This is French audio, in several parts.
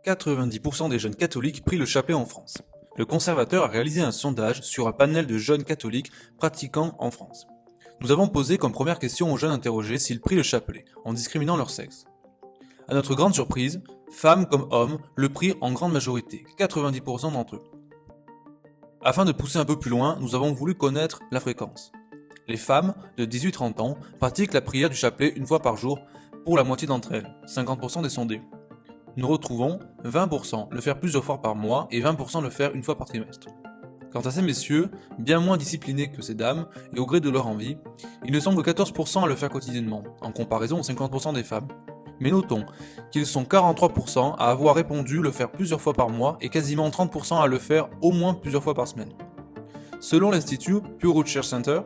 90% des jeunes catholiques prient le chapelet en France. Le Conservateur a réalisé un sondage sur un panel de jeunes catholiques pratiquants en France. Nous avons posé comme première question aux jeunes interrogés s'ils prient le chapelet, en discriminant leur sexe. À notre grande surprise, femmes comme hommes le prient en grande majorité, 90% d'entre eux. Afin de pousser un peu plus loin, nous avons voulu connaître la fréquence. Les femmes de 18-30 ans pratiquent la prière du chapelet une fois par jour pour la moitié d'entre elles, 50% des sondés. Nous retrouvons 20% le faire plusieurs fois par mois et 20% le faire une fois par trimestre. Quant à ces messieurs, bien moins disciplinés que ces dames, et au gré de leur envie, ils ne sont que 14% à le faire quotidiennement, en comparaison aux 50% des femmes. Mais notons qu'ils sont 43% à avoir répondu le faire plusieurs fois par mois et quasiment 30% à le faire au moins plusieurs fois par semaine. Selon l'Institut Pew Research Center,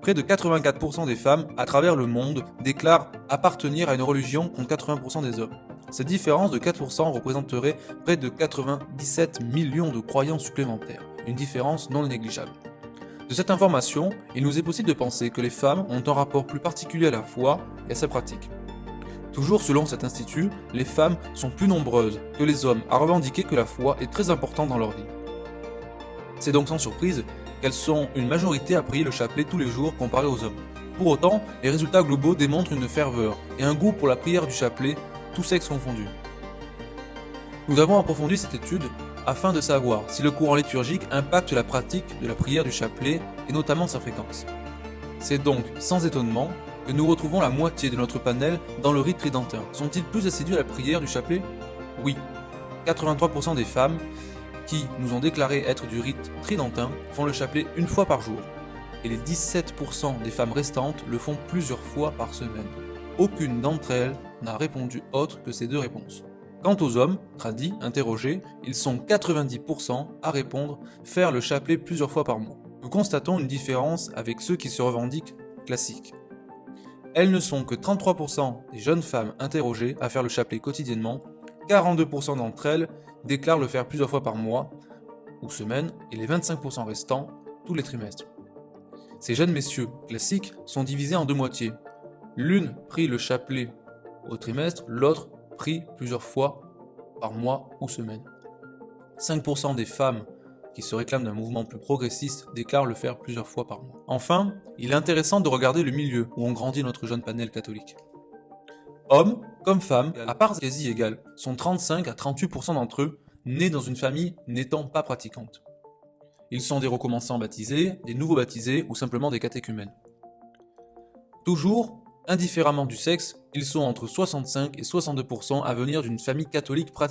près de 84% des femmes à travers le monde déclarent appartenir à une religion contre 80% des hommes. Cette différence de 4% représenterait près de 97 millions de croyants supplémentaires, une différence non négligeable. De cette information, il nous est possible de penser que les femmes ont un rapport plus particulier à la foi et à sa pratique. Toujours selon cet institut, les femmes sont plus nombreuses que les hommes à revendiquer que la foi est très importante dans leur vie. C'est donc sans surprise qu'elles sont une majorité à prier le chapelet tous les jours comparé aux hommes. Pour autant, les résultats globaux démontrent une ferveur et un goût pour la prière du chapelet, tous sexes confondus. Nous avons approfondi cette étude afin de savoir si le courant liturgique impacte la pratique de la prière du chapelet et notamment sa fréquence. C'est donc sans étonnement que nous retrouvons la moitié de notre panel dans le rite tridentin. Sont-ils plus assidus à la prière du chapelet? Oui, 83% des femmes qui nous ont déclaré être du rite tridentin font le chapelet une fois par jour, et les 17% des femmes restantes le font plusieurs fois par semaine. Aucune d'entre elles n'a répondu autre que ces deux réponses. Quant aux hommes, tradis, interrogés, ils sont 90% à répondre faire le chapelet plusieurs fois par mois. Nous constatons une différence avec ceux qui se revendiquent classiques. Elles ne sont que 33% des jeunes femmes interrogées à faire le chapelet quotidiennement, 42% d'entre elles déclarent le faire plusieurs fois par mois ou semaine, et les 25% restants tous les trimestres. Ces jeunes messieurs classiques sont divisés en deux moitiés. L'une prie le chapelet au trimestre, l'autre prie plusieurs fois par mois ou semaine. 5% des femmes qui se réclament d'un mouvement plus progressiste déclarent le faire plusieurs fois par mois. Enfin, il est intéressant de regarder le milieu où on grandit notre jeune panel catholique. Hommes comme femmes, à parts quasi égales, sont 35 à 38% d'entre eux nés dans une famille n'étant pas pratiquante. Ils sont des recommençants baptisés, des nouveaux baptisés ou simplement des catéchumènes. Toujours, indifféremment du sexe, ils sont entre 65 et 62% à venir d'une famille catholique pratiquante.